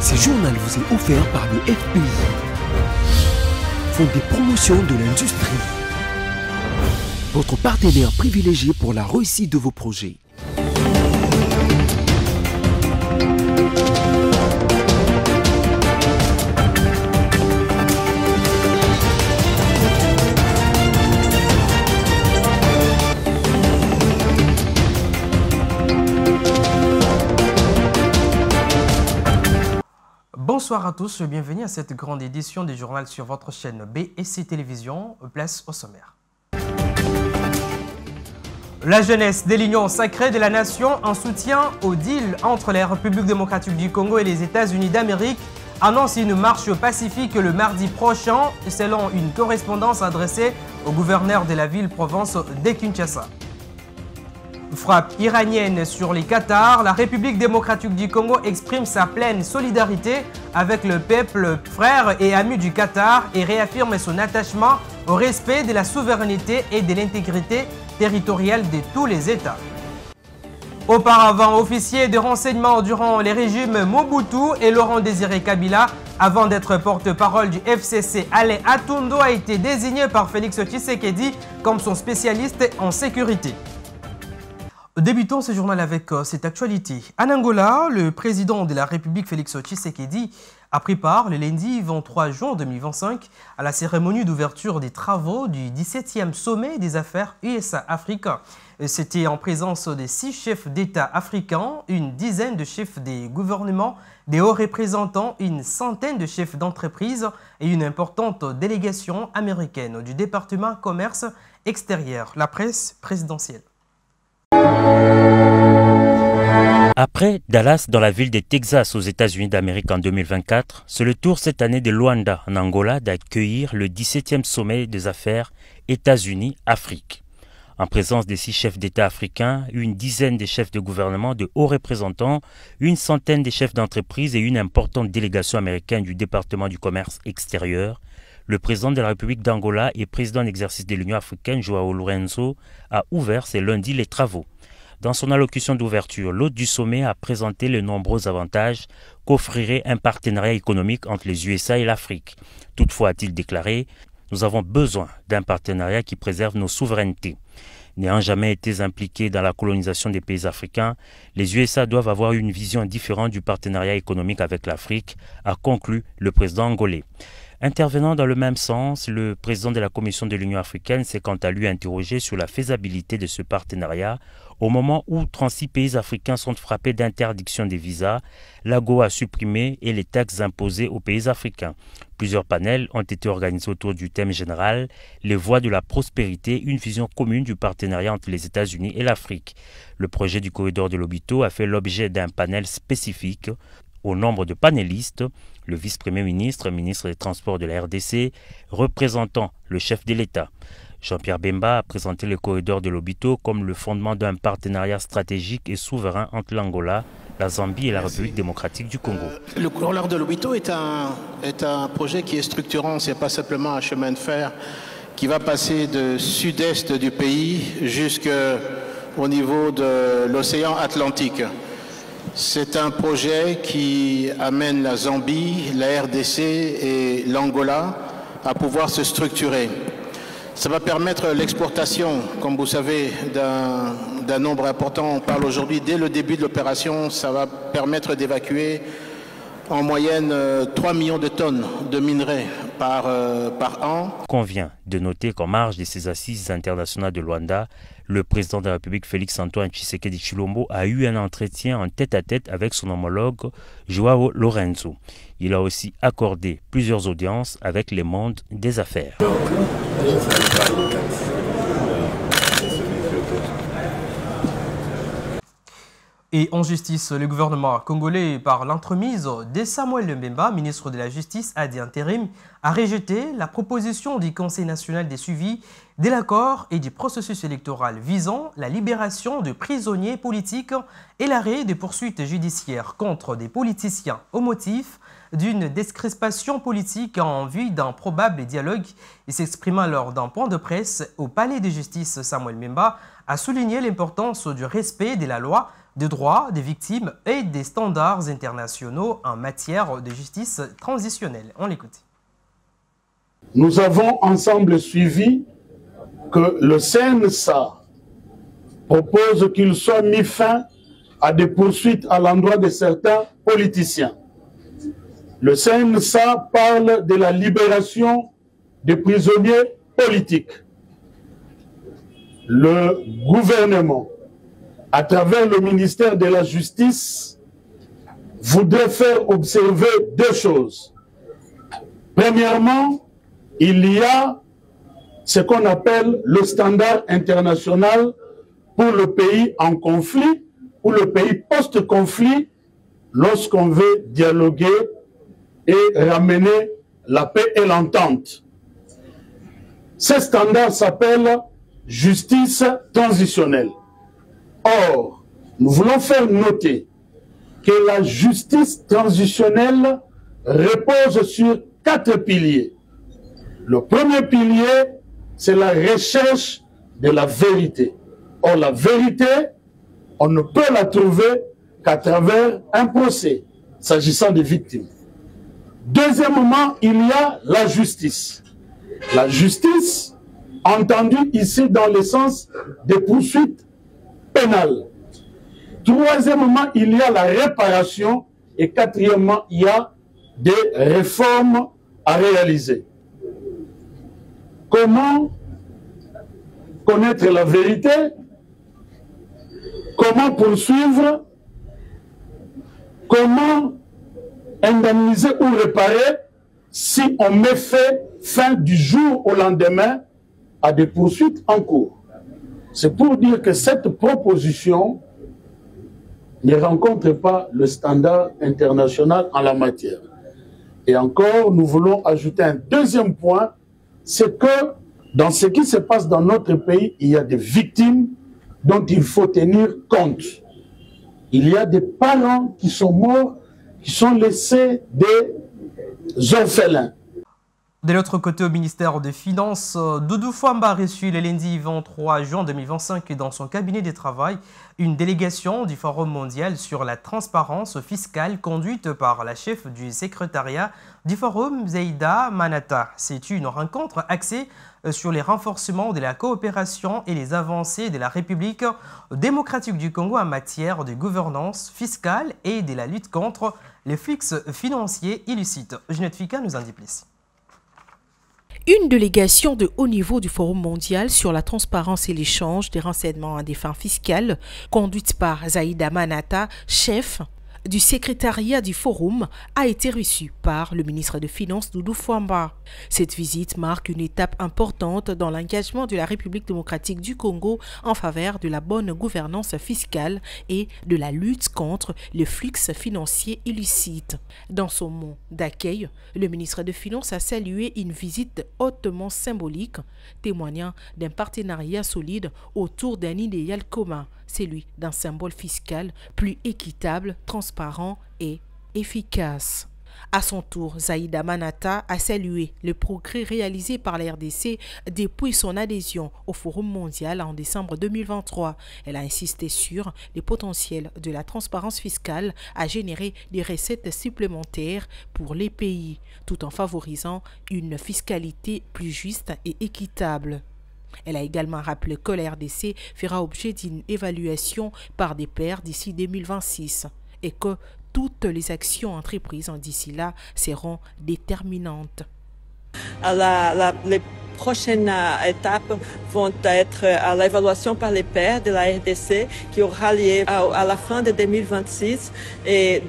Ce journal vous est offert par le FPI, Fonds des promotions de l'industrie, votre partenaire privilégié pour la réussite de vos projets. Bonsoir à tous, bienvenue à cette grande édition du journal sur votre chaîne BSC Télévision. Place au sommaire. La jeunesse de l'Union sacrée de la nation en soutien au deal entre la République démocratique du Congo et les États-Unis d'Amérique annonce une marche pacifique le mardi prochain selon une correspondance adressée au gouverneur de la ville-province de Kinshasa. Frappe iranienne sur les Qatar, la République démocratique du Congo exprime sa pleine solidarité avec le peuple frère et ami du Qatar et réaffirme son attachement au respect de la souveraineté et de l'intégrité territoriale de tous les États. Auparavant, officier de renseignement durant les régimes Mobutu et Laurent Désiré Kabila, avant d'être porte-parole du FCC, Alain Atundo a été désigné par Félix Tshisekedi comme son spécialiste en sécurité. Débutons ce journal avec cette actualité. En Angola, le président de la République Félix Tshisekedi a pris part le lundi 23 juin 2025 à la cérémonie d'ouverture des travaux du 17e sommet des affaires USA-Afrique. C'était en présence de 6 chefs d'État africains, une dizaine de chefs des gouvernements, des hauts représentants, une centaine de chefs d'entreprise et une importante délégation américaine du département commerce extérieur, la presse présidentielle. Après Dallas dans la ville de Texas aux États-Unis d'Amérique en 2024, c'est le tour cette année de Luanda en Angola d'accueillir le 17e sommet des affaires États-Unis-Afrique. En présence des 6 chefs d'État africains, une dizaine de chefs de gouvernement, de hauts représentants, une centaine de chefs d'entreprise et une importante délégation américaine du département du commerce extérieur, le président de la République d'Angola et président d'exercice de l'Union africaine, João Lourenço, a ouvert ce lundi les travaux. Dans son allocution d'ouverture, l'hôte du sommet a présenté les nombreux avantages qu'offrirait un partenariat économique entre les USA et l'Afrique. Toutefois, a-t-il déclaré, nous avons besoin d'un partenariat qui préserve nos souverainetés. N'ayant jamais été impliqués dans la colonisation des pays africains, les USA doivent avoir une vision différente du partenariat économique avec l'Afrique, a conclu le président angolais. Intervenant dans le même sens, le président de la Commission de l'Union africaine s'est quant à lui interrogé sur la faisabilité de ce partenariat au moment où 36 pays africains sont frappés d'interdiction des visas, l'AGO a supprimé et les taxes imposées aux pays africains. Plusieurs panels ont été organisés autour du thème général « Les voies de la prospérité, une vision commune du partenariat entre les États-Unis et l'Afrique ». Le projet du corridor de Lobito a fait l'objet d'un panel spécifique. Au nombre de panélistes, le vice-premier ministre, ministre des Transports de la RDC, représentant le chef de l'État. Jean-Pierre Bemba a présenté le corridor de Lobito comme le fondement d'un partenariat stratégique et souverain entre l'Angola, la Zambie et la République démocratique du Congo. Le corridor de Lobito est un projet qui est structurant, ce n'est pas simplement un chemin de fer qui va passer de sud-est du pays jusqu'au niveau de l'océan Atlantique. C'est un projet qui amène la Zambie, la RDC et l'Angola à pouvoir se structurer. Ça va permettre l'exportation, comme vous savez, d'un nombre important. On parle aujourd'hui, dès le début de l'opération, ça va permettre d'évacuer en moyenne 3 millions de tonnes de minerais par an. Convient de noter qu'en marge de ces assises internationales de Luanda, le président de la République Félix-Antoine Tshisekedi Tshilombo a eu un entretien en tête-à-tête avec son homologue João Lourenço. Il a aussi accordé plusieurs audiences avec les mondes des affaires. Et en justice, le gouvernement congolais, par l'entremise de Samuel Mbemba, ministre de la Justice ad intérim, a rejeté la proposition du Conseil national des suivis de l'accord et du processus électoral visant la libération de prisonniers politiques et l'arrêt des poursuites judiciaires contre des politiciens au motif d'une décrispation politique en vue d'un probable dialogue. Et s'exprimant lors d'un point de presse au palais de justice, Samuel Mbemba a souligné l'importance du respect de la loi des droits des victimes et des standards internationaux en matière de justice transitionnelle. On l'écoute. Nous avons ensemble suivi que le CNSA propose qu'il soit mis fin à des poursuites à l'endroit de certains politiciens. Le CNSA parle de la libération des prisonniers politiques. Le gouvernement, à travers le ministère de la Justice, voudrait faire observer deux choses. Premièrement, il y a ce qu'on appelle le standard international pour le pays en conflit ou le pays post-conflit lorsqu'on veut dialoguer et ramener la paix et l'entente. Ce standard s'appelle justice transitionnelle. Or, nous voulons faire noter que la justice transitionnelle repose sur 4 piliers. Le premier pilier, c'est la recherche de la vérité. Or, la vérité, on ne peut la trouver qu'à travers un procès, s'agissant des victimes. Deuxièmement, il y a la justice. La justice, entendue ici dans le sens des poursuites pénales. Troisièmement, il y a la réparation. Et quatrièmement, il y a des réformes à réaliser. Comment connaître la vérité? Comment poursuivre? Comment indemniser ou réparer si on met fin du jour au lendemain à des poursuites en cours? C'est pour dire que cette proposition ne rencontre pas le standard international en la matière. Et encore, nous voulons ajouter un deuxième point, c'est que dans ce qui se passe dans notre pays, il y a des victimes dont il faut tenir compte. Il y a des parents qui sont morts, qui sont laissés des orphelins. De l'autre côté, au ministère des Finances, Doudou Fwamba a reçu le lundi 23 juin 2025 dans son cabinet de travail une délégation du Forum mondial sur la transparence fiscale conduite par la chef du secrétariat du Forum, Zaïda Manata. C'est une rencontre axée sur les renforcements de la coopération et les avancées de la République démocratique du Congo en matière de gouvernance fiscale et de la lutte contre les flux financiers illicites. Ginette Fika nous en dit plus. Une délégation de haut niveau du Forum mondial sur la transparence et l'échange des renseignements à des fins fiscales, conduite par Zaïda Manata, chef du secrétariat du Forum, a été reçue par le ministre des Finances Doudou Fwamba. Cette visite marque une étape importante dans l'engagement de la République démocratique du Congo en faveur de la bonne gouvernance fiscale et de la lutte contre les flux financiers illicites. Dans son mot d'accueil, le ministre des Finances a salué une visite hautement symbolique, témoignant d'un partenariat solide autour d'un idéal commun, celui d'un symbole fiscal plus équitable, transparent et efficace. À son tour, Zaïda Manata a salué le progrès réalisé par la RDC depuis son adhésion au Forum mondial en décembre 2023. Elle a insisté sur le potentiel de la transparence fiscale à générer des recettes supplémentaires pour les pays, tout en favorisant une fiscalité plus juste et équitable. Elle a également rappelé que la RDC fera objet d'une évaluation par des pairs d'ici 2026 et que toutes les actions entreprises d'ici là seront déterminantes. Les prochaines étapes vont être à l'évaluation par les pairs de la RDC qui aura lieu à la fin de 2026. Et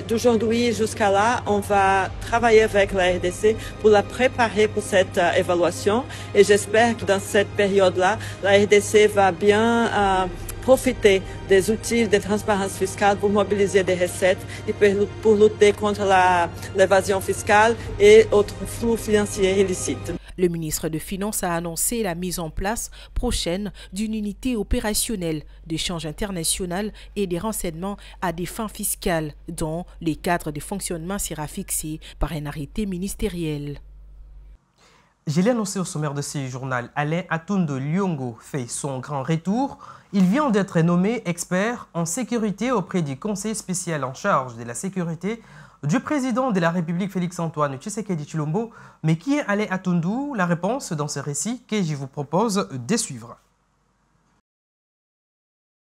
d'aujourd'hui jusqu'à là, on va travailler avec la RDC pour la préparer pour cette évaluation. Et j'espère que dans cette période-là, la RDC va bien profiter des outils de transparence fiscale pour mobiliser des recettes et pour lutter contre l'évasion fiscale et autres flux financiers illicites. Le ministre des Finances a annoncé la mise en place prochaine d'une unité opérationnelle d'échange international et des renseignements à des fins fiscales, dont les cadres de fonctionnement sera fixé par un arrêté ministériel. Je l'ai annoncé au sommaire de ce journal, Alain Atundo Lyongo fait son grand retour. Il vient d'être nommé expert en sécurité auprès du conseil spécial en charge de la sécurité du président de la République Félix-Antoine Tshisekedi Tshilombo. Mais qui est Alain Atundo? La réponse dans ce récit que je vous propose de suivre.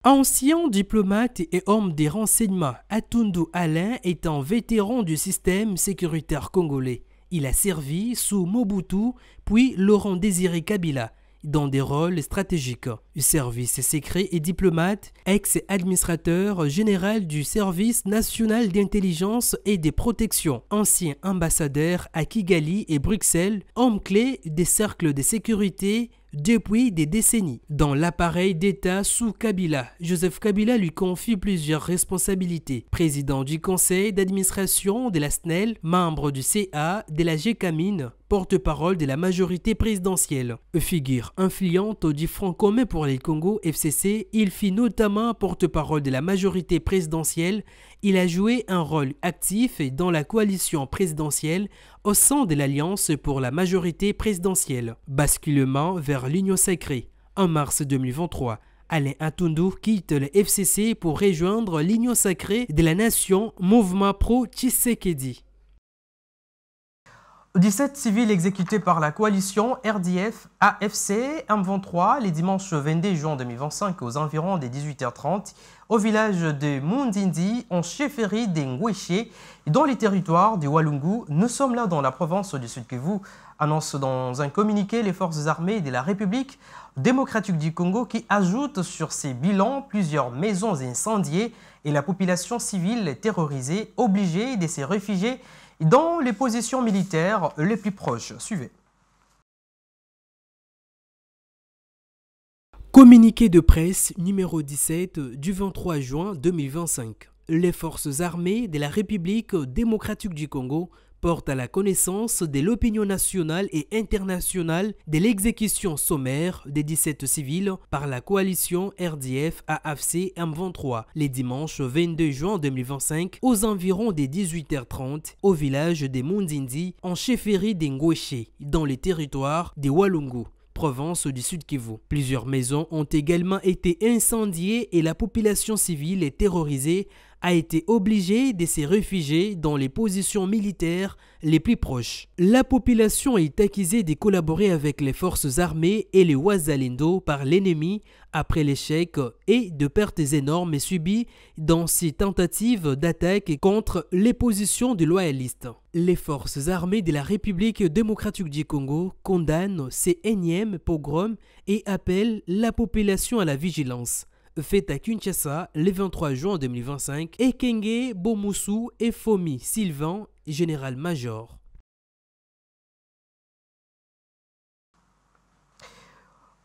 Ancien diplomate et homme des renseignements, Atundo Alain est un vétéran du système sécuritaire congolais. Il a servi sous Mobutu, puis Laurent Désiré Kabila, dans des rôles stratégiques. Service secret et diplomate, ex-administrateur général du Service national d'intelligence et de protection, ancien ambassadeur à Kigali et Bruxelles, homme clé des cercles de sécurité depuis des décennies. Dans l'appareil d'État sous Kabila, Joseph Kabila lui confie plusieurs responsabilités. Président du conseil d'administration de la SNEL, membre du CA de la GECAMINE, porte-parole de la majorité présidentielle. Figure influente du Front commun pour les Congo, FCC, il fit notamment porte-parole de la majorité présidentielle. Il a joué un rôle actif dans la coalition présidentielle au sein de l'Alliance pour la majorité présidentielle. Basculement vers l'Union sacrée. En mars 2023, Alain Atundo quitte le FCC pour rejoindre l'Union sacrée de la nation, mouvement pro-Tshisekedi. 17 civils exécutés par la coalition RDF-AFC M23 les dimanches 22 juin 2025 aux environs des 18h30 au village de Mundindi en chefferie d'Engouéché dans les territoires du Walungu. Nous sommes là dans la province du Sud Kivu, annonce dans un communiqué les forces armées de la République démocratique du Congo qui ajoutent sur ces bilans plusieurs maisons incendiées et la population civile terrorisée obligée de se réfugier dans les positions militaires les plus proches. Suivez. Communiqué de presse numéro 17 du 23 juin 2025. Les forces armées de la République démocratique du Congo portent à la connaissance de l'opinion nationale et internationale de l'exécution sommaire des 17 civils par la coalition RDF-AFC M23 les dimanches 22 juin 2025 aux environs des 18h30 au village de Mundindi en chefferie d'Engouéché dans les territoires des Walungu, province du Sud Kivu. Plusieurs maisons ont également été incendiées et la population civile terrorisée a été obligée de se réfugier dans les positions militaires les plus proches. La population est accusée de collaborer avec les forces armées et les Wazalendo par l'ennemi après l'échec et de pertes énormes subies dans ces tentatives d'attaque contre les positions des loyalistes. Les forces armées de la République démocratique du Congo condamnent ces énièmes pogroms et appellent la population à la vigilance. Fait à Kinshasa le 23 juin 2025, Ekenge Bomusu et Fomi Sylvain, général-major.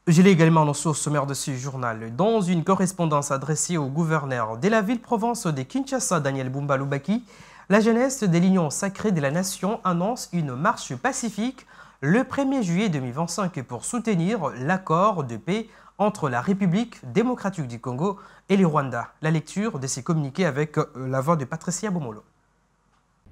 Je l'ai également annoncé au sommaire de ce journal. Dans une correspondance adressée au gouverneur de la ville-province de Kinshasa, Daniel Bumba Lubaki, la jeunesse de l'Union sacrée de la nation annonce une marche pacifique le 1er juillet 2025 pour soutenir l'accord de paix entre la République démocratique du Congo et le Rwanda. La lecture de ces communiqués avec la voix de Patricia Bomolo.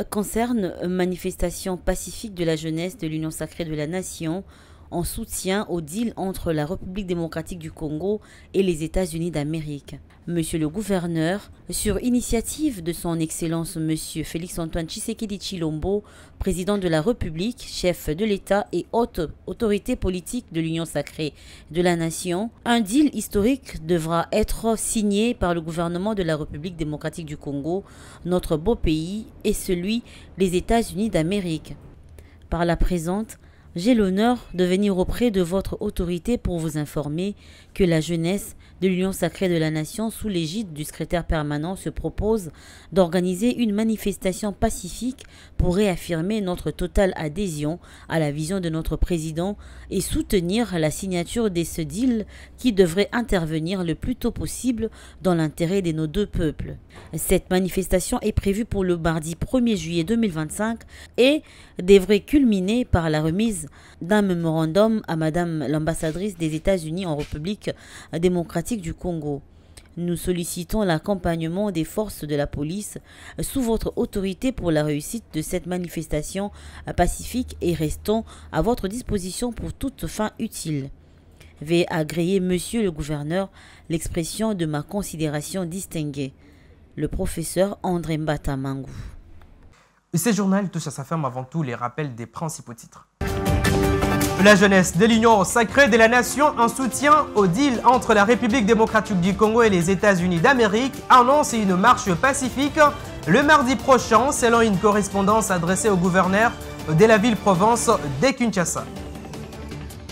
Concerne manifestation pacifique de la jeunesse de l'Union sacrée de la nation en soutien au deal entre la République démocratique du Congo et les États-Unis d'Amérique. Monsieur le gouverneur, sur initiative de son Excellence Monsieur Félix-Antoine Tshisekedi Tshilombo, président de la République, chef de l'État et haute autorité politique de l'Union sacrée de la nation, un deal historique devra être signé par le gouvernement de la République démocratique du Congo, notre beau pays, et celui des États-Unis d'Amérique. Par la présente, j'ai l'honneur de venir auprès de votre autorité pour vous informer que la jeunesse de l'Union sacrée de la nation, sous l'égide du secrétaire permanent, se propose d'organiser une manifestation pacifique pour réaffirmer notre totale adhésion à la vision de notre président et soutenir la signature de ce deal qui devrait intervenir le plus tôt possible dans l'intérêt de nos deux peuples. Cette manifestation est prévue pour le mardi 1er juillet 2025 et devrait culminer par la remise d'un mémorandum à Madame l'ambassadrice des États-Unis en République démocratique du Congo. Nous sollicitons l'accompagnement des forces de la police sous votre autorité pour la réussite de cette manifestation pacifique et restons à votre disposition pour toute fin utile. Veuillez agréer, Monsieur le Gouverneur, l'expression de ma considération distinguée. Le professeur André Mbata Mangou. Ce journal touche à sa fin avant tout les rappels des principaux titres. La jeunesse de l'Union sacrée de la Nation en soutien au deal entre la République démocratique du Congo et les États-Unis d'Amérique annonce une marche pacifique le mardi prochain selon une correspondance adressée au gouverneur de la ville-province de Kinshasa.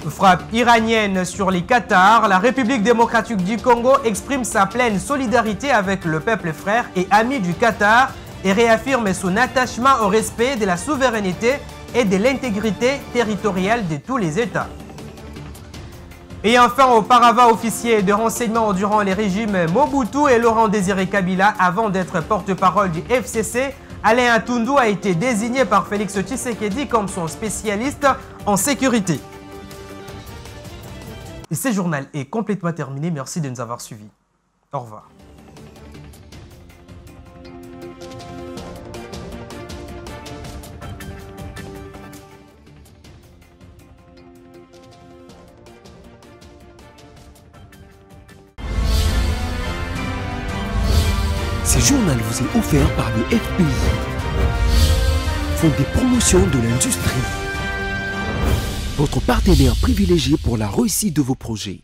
Frappe iranienne sur les Qatars, la République démocratique du Congo exprime sa pleine solidarité avec le peuple frère et ami du Qatar et réaffirme son attachement au respect de la souveraineté et de l'intégrité territoriale de tous les États. Et enfin, auparavant officier de renseignement durant les régimes Mobutu et Laurent Désiré Kabila avant d'être porte-parole du FCC, Alain Atundu a été désigné par Félix Tshisekedi comme son spécialiste en sécurité. Et ce journal est complètement terminé. Merci de nous avoir suivis. Au revoir. Ce journal vous est offert par le FPI, Fonds des promotions de l'industrie, votre partenaire privilégié pour la réussite de vos projets.